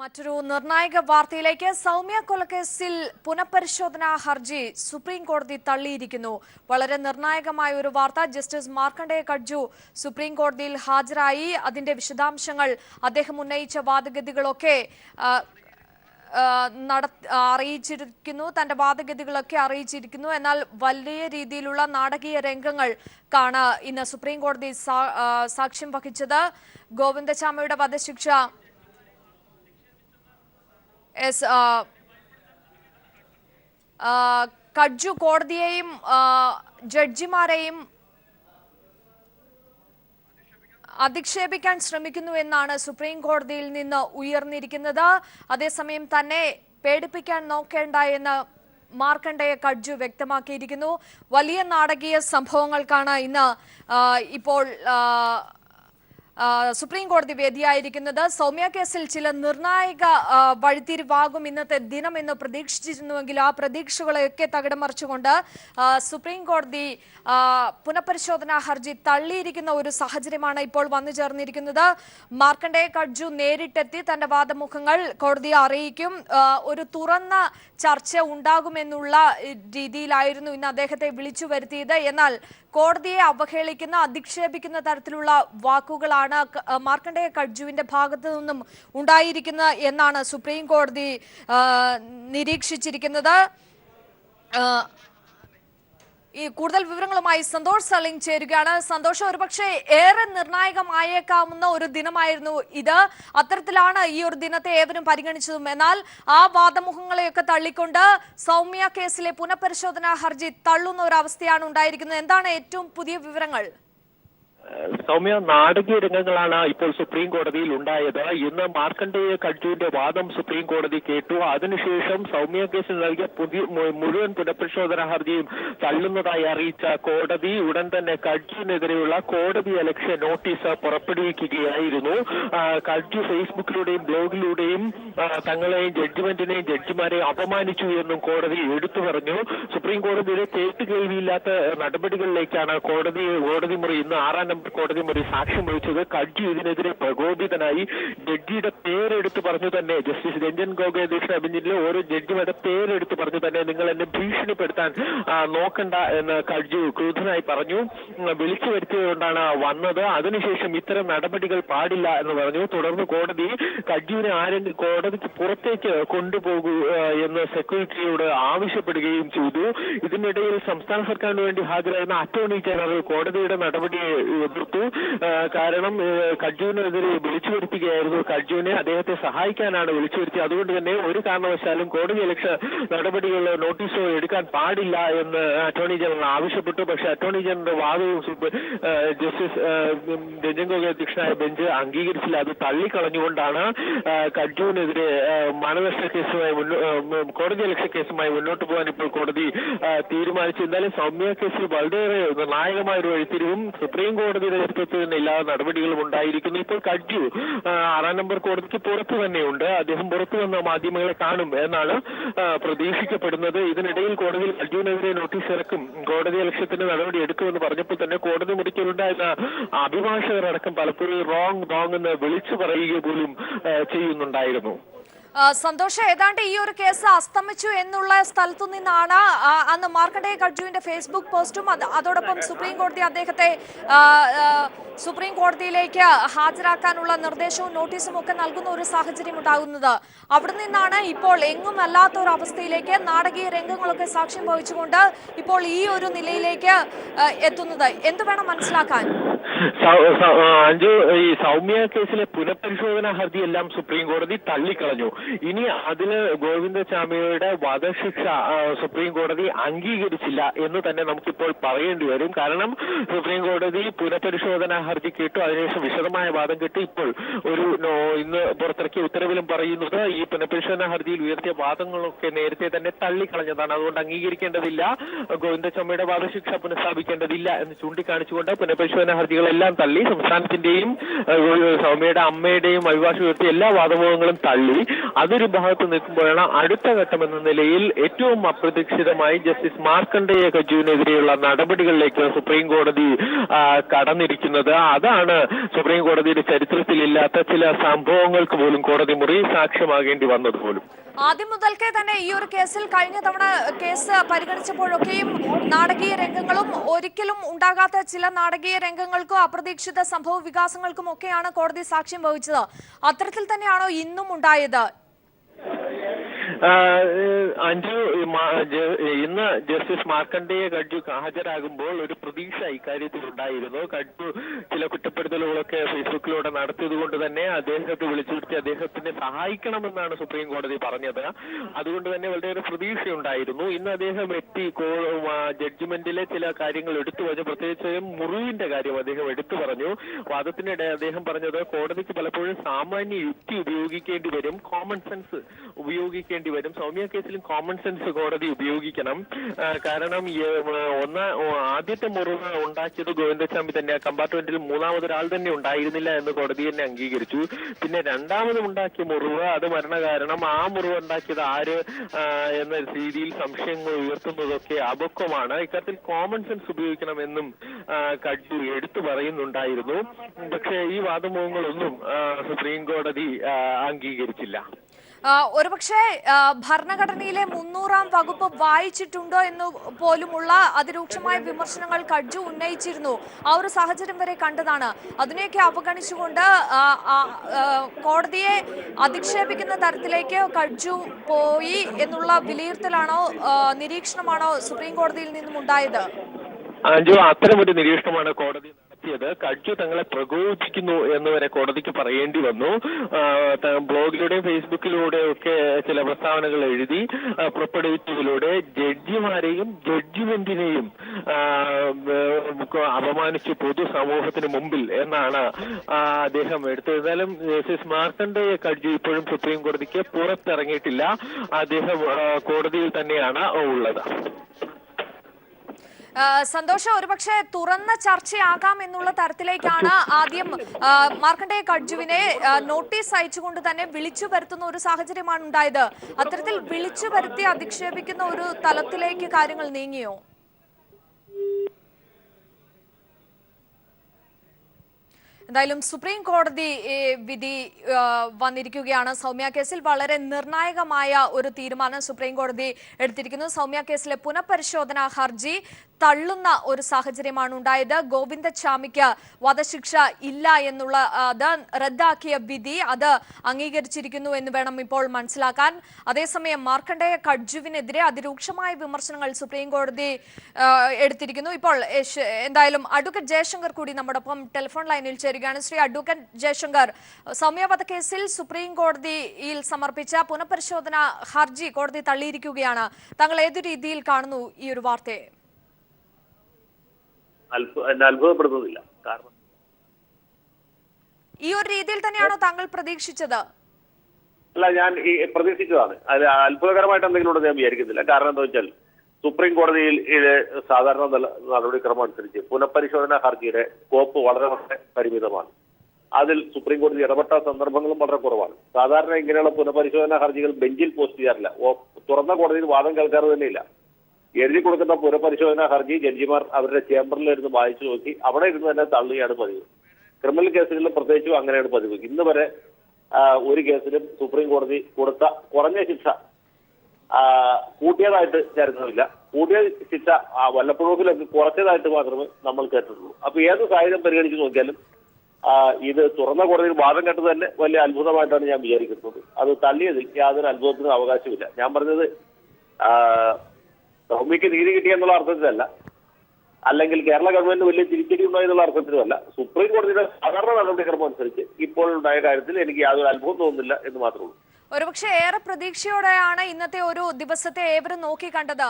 മറ്റൊരു നിർണായക വാർത്തയിലേക്ക്. സൗമ്യ കൊലക്കേസിൽ പുനഃപരിശോധനാ ഹർജി സുപ്രീം കോടതി തള്ളിയിരിക്കുന്നു. വളരെ നിർണായകമായ ഒരു വാർത്ത. ജസ്റ്റിസ് മാർക്കണ്ഡേയ കട്ജു സുപ്രീം കോടതിയിൽ ഹാജരായി. അതിന്റെ വിശദാംശങ്ങൾ, അദ്ദേഹം ഉന്നയിച്ച വാദഗതികളൊക്കെ അറിയിച്ചിരിക്കുന്നു. തന്റെ വാദഗതികളൊക്കെ അറിയിച്ചിരിക്കുന്നു. എന്നാൽ വലിയ രീതിയിലുള്ള നാടകീയ രംഗങ്ങൾ ഇന്ന് സുപ്രീം കോടതി സാക്ഷ്യം വഹിച്ചത്. ഗോവിന്ദചാമിയുടെ വധശിക്ഷ കട്ജു കോടതിയെയും ജഡ്ജിമാരെയും അധിക്ഷേപിക്കാൻ ശ്രമിക്കുന്നു എന്നാണ് സുപ്രീം കോടതിയിൽ നിന്ന് ഉയർന്നിരിക്കുന്നത്. അതേസമയം തന്നെ പേടിപ്പിക്കാൻ നോക്കേണ്ട എന്ന് മാർക്കണ്ഡേയ കട്ജു വ്യക്തമാക്കിയിരിക്കുന്നു. വലിയ നാടകീയ സംഭവങ്ങൾക്കാണ് ഇന്ന് ഇപ്പോൾ സുപ്രീം കോടതി വേദിയായിരിക്കുന്നത്. സൗമ്യ കേസിൽ ചില നിർണായക വഴിത്തിരിവാകും ഇന്നത്തെ ദിനം എന്ന് പ്രതീക്ഷിച്ചിരുന്നുവെങ്കിൽ ആ പ്രതീക്ഷകളെയൊക്കെ തകിടം മറിച്ചുകൊണ്ട് സുപ്രീം കോടതി പുനഃപരിശോധനാ ഹർജി തള്ളിയിരിക്കുന്ന ഒരു സാഹചര്യമാണ് ഇപ്പോൾ വന്നു ചേർന്നിരിക്കുന്നത്. മാർക്കണ്ഡേയ കട്ജു നേരിട്ടെത്തി തന്റെ വാദമുഖങ്ങൾ കോടതിയെ അറിയിക്കും. ഒരു തുറന്ന ചർച്ച ഉണ്ടാകുമെന്നുള്ള രീതിയിലായിരുന്നു ഇന്ന് അദ്ദേഹത്തെ വിളിച്ചു വരുത്തിയത്. എന്നാൽ കോടതിയെ അവഹേളിക്കുന്ന, അധിക്ഷേപിക്കുന്ന തരത്തിലുള്ള വാക്കുകളാണ് മാർക്കണ്ഡേയ കട്ജുവിന്റെ ഭാഗത്തു നിന്നും ഉണ്ടായിരിക്കുന്നത് എന്നാണ് സുപ്രീം കോടതി നിരീക്ഷിച്ചിരിക്കുന്നത്. ഈ കൂടുതൽ വിവരങ്ങളുമായി സന്തോഷ് സലിംഗ് ചേരുകയാണ്. സന്തോഷം, ഒരുപക്ഷെ ഏറെ നിർണായകമായേക്കാവുന്ന ഒരു ദിനമായിരുന്നു ഇത്. അത്തരത്തിലാണ് ഈ ഒരു ദിനത്തെ ഏവരും പരിഗണിച്ചതും. എന്നാൽ ആ വാദമുഖങ്ങളെയൊക്കെ തള്ളിക്കൊണ്ട് സൗമ്യ കേസിലെ പുനഃപരിശോധനാ ഹർജി തള്ളുന്ന ഒരു അവസ്ഥയാണ് ഉണ്ടായിരിക്കുന്നത്. എന്താണ് ഏറ്റവും പുതിയ വിവരങ്ങൾ? സൗമ്യ, നാടകീയ രംഗങ്ങളാണ് ഇപ്പോൾ സുപ്രീം കോടതിയിൽ ഉണ്ടായത്. ഇന്ന് മാർക്കണ്ഡേയ കട്ജുവിന്റെ വാദം സുപ്രീം കോടതി കേട്ടു. അതിനുശേഷം സൗമ്യ കേസിൽ നൽകിയ മുഴുവൻ പുനഃപരിശോധനാ ഹർജിയും തള്ളുന്നതായി അറിയിച്ച കോടതി ഉടൻ തന്നെ കട്ജുവിനെതിരെയുള്ള കോടതിയലക്ഷ്യ നോട്ടീസ് പുറപ്പെടുവിക്കുകയായിരുന്നു. കട്ജു ഫേസ്ബുക്കിലൂടെയും ബ്ലോഗിലൂടെയും തങ്ങളെയും ജഡ്ജിമെന്റിനെയും ജഡ്ജിമാരെയും അപമാനിച്ചു എന്നും കോടതി എടുത്തു പറഞ്ഞു. സുപ്രീം കോടതിയുടെ കേട്ടുകേൾവിയില്ലാത്ത നടപടികളിലേക്കാണ് കോടതി മുറി ഇന്ന് 6ാം നമ്പർ കോടതി മുറി സാക്ഷ്യം വഹിച്ചത്. കട്ജു ഇതിനെതിരെ പ്രകോപിതനായി ജഡ്ജിയുടെ പേരെടുത്ത് പറഞ്ഞു തന്നെ, ജസ്റ്റിസ് രഞ്ജൻ ഗൊഗോയ് അധ്യക്ഷനായ ബെഞ്ചിലെ ഓരോ ജഡ്ജിമാരുടെ പേരെടുത്ത് പറഞ്ഞു തന്നെ, നിങ്ങൾ എന്നെ ഭീഷണിപ്പെടുത്താൻ നോക്കണ്ട എന്ന് കട്ജു ക്രുദ്ധനായി പറഞ്ഞു. വിളിച്ചു വരുത്തിയതുകൊണ്ടാണ് വന്നത്. അതിനുശേഷം ഇത്തരം നടപടികൾ പാടില്ല എന്ന് പറഞ്ഞു. തുടർന്ന് കോടതി കട്ജുവിനെ ആരെങ്കിലും കോടതിക്ക് പുറത്തേക്ക് കൊണ്ടുപോകൂ എന്ന് സെക്യൂരിറ്റിയോട് ആവശ്യപ്പെടുകയും ചെയ്തു. ഇതിനിടയിൽ സംസ്ഥാന സർക്കാരിന് വേണ്ടി ഹാജരായിരുന്ന അറ്റോർണി ജനറൽ കോടതിയുടെ നടപടിയെ എതിർത്തു. കാരണം കട്ജുവിനെതിരെ വിളിച്ചു വരുത്തുകയായിരുന്നു. കട്ജുവിനെ അദ്ദേഹത്തെ സഹായിക്കാനാണ് വിളിച്ചു വരുത്തിയത്. അതുകൊണ്ട് തന്നെ ഒരു കാരണവശാലും കോടതിയലക്ഷ്യ നടപടികളോ നോട്ടീസോ എടുക്കാൻ പാടില്ല എന്ന് അറ്റോർണി ജനറൽ ആവശ്യപ്പെട്ടു. പക്ഷേ അറ്റോർണി ജനറൽ വാദവും ജസ്റ്റിസ് രഞ്ജൻ ഗൊഗോയ് അധ്യക്ഷനായ ബെഞ്ച് അംഗീകരിച്ചില്ല. അത് തള്ളിക്കളഞ്ഞുകൊണ്ടാണ് കട്ജുവിനെതിരെ മാനനഷ്ട കേസുമായി കോടതിയലക്ഷ്യ കേസുമായി മുന്നോട്ട് പോകാൻ ഇപ്പോൾ കോടതി തീരുമാനിച്ചു. എന്നാലും സൗമ്യ കേസിൽ വളരെയേറെ നിർണായകമായ ഒരു വഴിത്തിരിവും സുപ്രീം കോടതിയുടെ നേതൃത്വത്തിൽ തന്നെ എല്ലാ നടപടികളും ഉണ്ടായിരിക്കുന്നു. ഇപ്പോൾ കട്ജു 6ാം നമ്പർ കോടതിക്ക് പുറത്തു തന്നെയുണ്ട്. അദ്ദേഹം പുറത്തു വന്ന മാധ്യമങ്ങളെ കാണും എന്നാണ് പ്രതീക്ഷിക്കപ്പെടുന്നത്. ഇതിനിടയിൽ കോടതിയിൽ കട്ജുവിനെതിരെ നോട്ടീസ് ഇറക്കും, കോടതി ലക്ഷ്യത്തിന് നടപടി എടുക്കുമെന്ന് പറഞ്ഞപ്പോൾ തന്നെ കോടതി മുറിക്കലുണ്ടായിരുന്ന അഭിഭാഷകരടക്കം പലപ്പോഴും റോങ് എന്ന് വിളിച്ചു പറയുക പോലും ചെയ്യുന്നുണ്ടായിരുന്നു. സന്തോഷ്, ഏതാണ്ട് ഈ ഒരു കേസ് അസ്തമിച്ചു എന്നുള്ള സ്ഥലത്തു നിന്നാണ് അന്ന് മാർക്കണ്ഡേയ കട്ജുവിന്റെ ഫേസ്ബുക്ക് പോസ്റ്റും അതോടൊപ്പം സുപ്രീം കോടതി അദ്ദേഹത്തെ സുപ്രീം കോടതിയിലേക്ക് ഹാജരാക്കാനുള്ള നിർദ്ദേശവും നോട്ടീസും ഒക്കെ നൽകുന്ന ഒരു സാഹചര്യം ഉണ്ടാകുന്നത്. അവിടെ നിന്നാണ് ഇപ്പോൾ എങ്ങും അല്ലാത്ത ഒരു അവസ്ഥയിലേക്ക് നാടകീയ രംഗങ്ങളൊക്കെ സാക്ഷ്യം വഹിച്ചുകൊണ്ട് ഇപ്പോൾ ഈ ഒരു നിലയിലേക്ക് എത്തുന്നത്. എന്ത് വേണം മനസ്സിലാക്കാൻ? അഞ്ജു, ഈ സൗമ്യ കേസിലെ പുനഃപരിശോധനാ ഹർജിയെല്ലാം സുപ്രീം കോടതി തള്ളിക്കളഞ്ഞു. ഇനി അതിന് ഗോവിന്ദചാമിയുടെ വധശിക്ഷ സുപ്രീം കോടതി അംഗീകരിച്ചില്ല എന്ന് തന്നെ നമുക്കിപ്പോൾ പറയേണ്ടി വരും. കാരണം സുപ്രീം കോടതി പുനഃപരിശോധനാ ഹർജി കേട്ടു, അതിനുശേഷം വിശദമായ വാദം കേട്ടു. ഇപ്പോൾ ഇന്ന് പുറത്തിറക്കിയ ഉത്തരവിലും പറയുന്നത് ഈ പുനഃപരിശോധനാ ഹർജിയിൽ ഉയർത്തിയ വാദങ്ങളൊക്കെ നേരത്തെ തന്നെ തള്ളിക്കളഞ്ഞതാണ്. അതുകൊണ്ട് അംഗീകരിക്കേണ്ടതില്ല, ഗോവിന്ദചാമിയുടെ വധശിക്ഷ പുനഃസ്ഥാപിക്കേണ്ടതില്ല എന്ന് ചൂണ്ടിക്കാണിച്ചുകൊണ്ട് പുനഃപരിശോധനാ ഹർജികളെ വാദമുഖങ്ങളെല്ലാം തള്ളി. സംസ്ഥാനത്തിന്റെയും സൗമ്യയുടെ അമ്മയുടെയും അഭിഭാഷക ഉയർത്തിയ എല്ലാ വാദമുഖങ്ങളും തള്ളി. അതൊരു ഭാഗത്ത് നിൽക്കുമ്പോഴാണ് അടുത്ത ഘട്ടം എന്ന നിലയിൽ ഏറ്റവും അപ്രതീക്ഷിതമായി ജസ്റ്റിസ് മാർക്കണ്ഡേയ കജുവിനെതിരെയുള്ള നടപടികളിലേക്ക് സുപ്രീം കോടതി കടന്നിരിക്കുന്നത്. അതാണ് സുപ്രീം കോടതിയുടെ ചരിത്രത്തിലില്ലാത്ത ചില സംഭവങ്ങൾക്ക് പോലും കോടതി മുറി സാക്ഷ്യമാകേണ്ടി വന്നത് പോലും. ആദ്യം മുതൽക്കേ തന്നെ ഈ ഒരു കേസിൽ കഴിഞ്ഞ തവണ കേസ് പരിഗണിച്ചപ്പോഴൊക്കെയും നാടകീയ രംഗങ്ങളും ഒരിക്കലും ഉണ്ടാകാത്ത ചില നാടകീയ രംഗങ്ങൾക്കും അപ്രതീക്ഷിത സംഭവ വികാസങ്ങൾക്കും ഒക്കെയാണ് കോടതി സാക്ഷ്യം വഹിച്ചത്. അത്തരത്തിൽ തന്നെയാണോ ഇന്നും ഉണ്ടായത്? അഞ്ജു, ഇന്ന് ജസ്റ്റിസ് മാർക്കണ്ഡേയ കഡ്ജു ഹാജരാകുമ്പോൾ ഒരു പ്രതീക്ഷ ഇക്കാര്യത്തിൽ ഉണ്ടായിരുന്നു. കഡ്ജു ചില കുറ്റപ്പെടുത്തലുകളൊക്കെ ഫേസ്ബുക്കിലൂടെ നടത്തിയത് കൊണ്ട് തന്നെ അദ്ദേഹത്തെ വിളിച്ചു വരുത്തി അദ്ദേഹത്തിനെ സഹായിക്കണമെന്നാണ് സുപ്രീം കോടതി പറഞ്ഞത്. അതുകൊണ്ട് തന്നെ വളരെ പ്രതീക്ഷയുണ്ടായിരുന്നു. ഇന്ന് അദ്ദേഹം എത്തി ജഡ്ജ്മെന്റിലെ ചില കാര്യങ്ങൾ എടുത്തു പറഞ്ഞു. പ്രത്യേകിച്ച് മുറിവിന്റെ കാര്യം അദ്ദേഹം എടുത്തു പറഞ്ഞു. വാദത്തിനിടെ അദ്ദേഹം പറഞ്ഞത് കോടതിക്ക് പലപ്പോഴും സാമാന്യ യുക്തി ഉപയോഗിക്കേണ്ടി വരും, കോമൺ സെൻസ് ഉപയോഗിക്കേണ്ടി വരും. സൗമ്യ കേസിലും കോമൺ സെൻസ് കോടതി ഉപയോഗിക്കണം. കാരണം ആദ്യത്തെ മുറിവ് ഉണ്ടാക്കിയത് ഗോവിന്ദസ്വാമി തന്നെ. കമ്പാർട്ട്മെന്റിൽ മൂന്നാമതൊരാൾ തന്നെ ഉണ്ടായിരുന്നില്ല എന്ന് കോടതി തന്നെ അംഗീകരിച്ചു. പിന്നെ രണ്ടാമതും ഉണ്ടാക്കിയ മുറിവ് അത് മരണകാരണം. ആ മുറിവ് ഉണ്ടാക്കിയത് ആര് എന്ന രീതിയിൽ സംശയങ്ങൾ ഉയർത്തുന്നതൊക്കെ അപക്വമാണ്. ഇക്കാര്യത്തിൽ കോമൺ സെൻസ് ഉപയോഗിക്കണമെന്നും കഡ്ജു എടുത്തു പറയുന്നുണ്ടായിരുന്നു. പക്ഷേ ഈ വാദമുഖങ്ങളൊന്നും സുപ്രീം കോടതി അംഗീകരിച്ചില്ല. ഒരുപക്ഷെ ഭരണഘടനയിലെ 300-ാം വകുപ്പ് വായിച്ചിട്ടുണ്ടോ എന്ന് പോലുമുള്ള അതിരൂക്ഷമായ വിമർശനങ്ങൾ കഡ്ജു ഉന്നയിച്ചിരുന്നു. ആ ഒരു സാഹചര്യം വരെ കണ്ടതാണ്. അതിനെയൊക്കെ അവഗണിച്ചുകൊണ്ട് കോടതിയെ അധിക്ഷേപിക്കുന്ന തരത്തിലേക്ക് കഡ്ജു പോയി എന്നുള്ള വിലയിരുത്തലാണോ നിരീക്ഷണമാണോ സുപ്രീം കോടതിയിൽ നിന്നും ഉണ്ടായത്? അഞ്ജു, അത്തരമൊരു നിരീക്ഷണമാണ് കോടതി നടത്തിയത്. കഡ്ജു തങ്ങളെ പ്രകോപിപ്പിക്കുന്നു എന്ന് വരെ കോടതിക്ക് പറയേണ്ടി വന്നു. ബ്ലോഗിലൂടെയും ഫേസ്ബുക്കിലൂടെയും ഒക്കെ ചില പ്രസ്താവനകൾ എഴുതി പുറപ്പെടുവിച്ചതിലൂടെ ജഡ്ജിമാരെയും ജഡ്ജ്മെന്റിനെയും അപമാനിച്ചു പൊതുസമൂഹത്തിന് മുമ്പിൽ എന്നാണ് അദ്ദേഹം എടുത്തത്. എന്നാലും ജസ്റ്റിസ് മാർക്കണ്ഡേയ കഡ്ജു ഇപ്പോഴും സുപ്രീം കോടതിക്ക് പുറത്തിറങ്ങിയിട്ടില്ല. അദ്ദേഹം കോടതിയിൽ തന്നെയാണ് ഉള്ളത്. സന്തോഷം, ഒരുപക്ഷെ തുറന്ന ചർച്ചയാകാം എന്നുള്ള തരത്തിലേക്കാണ് ആദ്യം മാർക്കണ്ഡേയ കഡ്ജുവിനെ നോട്ടീസ് അയച്ചുകൊണ്ട് തന്നെ വിളിച്ചു വരുത്തുന്ന ഒരു സാഹചര്യമാണ് ഉണ്ടായത്. അത്തരത്തിൽ വിളിച്ചു വരുത്തി അധിക്ഷേപിക്കുന്ന ഒരു തലത്തിലേക്ക് കാര്യങ്ങൾ നീങ്ങിയോ? എന്തായാലും സുപ്രീം കോടതി വിധി വന്നിരിക്കുകയാണ്. സൗമ്യ കേസിൽ വളരെ നിർണായകമായ ഒരു തീരുമാനം സുപ്രീം കോടതി എടുത്തിരിക്കുന്നു. സൗമ്യ കേസിലെ പുനഃപരിശോധനാ ഹർജി തള്ളുന്ന ഒരു സാഹചര്യമാണ് ഉണ്ടായത്. ഗോവിന്ദസ്വാമിക്ക് വധശിക്ഷ ഇല്ല എന്നുള്ള അത് റദ്ദാക്കിയ വിധി അത് അംഗീകരിച്ചിരിക്കുന്നു എന്ന് വേണം ഇപ്പോൾ മനസ്സിലാക്കാൻ. അതേസമയം മാർക്കണ്ഡേയ കഡ്ജുവിനെതിരെ അതിരൂക്ഷമായ വിമർശനങ്ങൾ സുപ്രീം കോടതി എടുത്തിരിക്കുന്നു. ഇപ്പോൾ എന്തായാലും അഡ്വക്കേറ്റ് ജയശങ്കർ കൂടി നമ്മോടൊപ്പം ടെലിഫോൺ ലൈനിൽ ചേരുകയാണ്. ശ്രീ അഡ്വക്കേറ്റ് ജയശങ്കർ, സൗമ്യ വധക്കേസിൽ സുപ്രീം കോടതിയിൽ സമർപ്പിച്ച പുനഃപരിശോധന ഹർജി കോടതി തള്ളിയിരിക്കുകയാണ്. താങ്കൾ ഏതു രീതിയിൽ കാണുന്നു ഈ ഒരു വാർത്തയെ? അത്ഭുതപ്പെടുത്തുന്നില്ല. കാരണം ഈ ഒരു രീതിയിൽ തന്നെയാണോ താങ്കൾ പ്രതീക്ഷിച്ചത്? അല്ല, ഞാൻ പ്രതീക്ഷിച്ചതാണ്. അത് അത്ഭുതകരമായിട്ട് എന്തെങ്കിലും ഉണ്ടെന്ന് ഞാൻ വിചാരിക്കുന്നില്ല. കാരണം എന്താ വെച്ചാൽ സുപ്രീം കോടതിയിൽ സാധാരണ നടപടിക്രമം അനുസരിച്ച് പുനഃപരിശോധനാ ഹർജിയുടെ സ്കോപ്പ് വളരെ വളരെ പരിമിതമാണ്. അതിൽ സുപ്രീം കോടതി ഇടപെട്ട സന്ദർഭങ്ങളും വളരെ കുറവാണ്. സാധാരണ ഇങ്ങനെയുള്ള പുനഃപരിശോധനാ ഹർജികൾ ബെഞ്ചിൽ പോസ്റ്റ് ചെയ്യാറില്ല. തുറന്ന കോടതിയിൽ വാദം കേൾക്കാറ് തന്നെയില്ല. എഴുതി കൊടുക്കുന്ന പുനഃപരിശോധനാ ഹർജി ജഡ്ജിമാർ അവരുടെ ചേംബറിലിരുന്ന് വായിച്ചു നോക്കി അവിടെ ഇരുന്ന് തന്നെ തള്ളുകയാണ് പതിവ്. ക്രിമിനൽ കേസുകളിലും പ്രത്യേകിച്ചും അങ്ങനെയാണ് പതിവ്. ഇന്ന് വരെ ഒരു കേസിലും സുപ്രീം കോടതി കൊടുത്ത കുറഞ്ഞ ശിക്ഷ കൂട്ടിയതായിട്ട് ചരിത്രമില്ല. കൂട്ടിയ ശിക്ഷ വല്ലപ്പോഴൊക്കെ കുറച്ചതായിട്ട് മാത്രമേ നമ്മൾ കേട്ടിട്ടുള്ളൂ. അപ്പൊ ഏത് സാഹചര്യം പരിഗണിച്ച് നോക്കിയാലും ഇത് തുറന്ന കോടതിയിൽ വാദം കേട്ടത് തന്നെ വലിയ അത്ഭുതമായിട്ടാണ് ഞാൻ വിചാരിക്കുന്നത്. അത് തള്ളിയതിൽ യാതൊരു അത്ഭുതത്തിനും അവകാശമില്ല. ഞാൻ പറഞ്ഞത് സൗമ്യക്ക് നീതി കിട്ടിയെന്നുള്ള അർത്ഥത്തിലല്ല, അല്ലെങ്കിൽ കേരള ഗവൺമെന്റ് വലിയ തിരിച്ചടി ഉണ്ടായെന്നുള്ള അർത്ഥത്തിലുമല്ല. സുപ്രീം കോടതിയുടെ സാധാരണ നടപടിക്രമം അനുസരിച്ച് ഇപ്പോൾ ഉണ്ടായ കാര്യത്തിൽ എനിക്ക് യാതൊരു അത്ഭുതം തോന്നുന്നില്ല എന്ന് മാത്രമേ ഉള്ളൂ. ഒരുപക്ഷെ ഏറെ പ്രതീക്ഷയോടെയാണ് ഇന്നത്തെ ഒരു ദിവസത്തെ ഏവരും നോക്കി കണ്ടത്.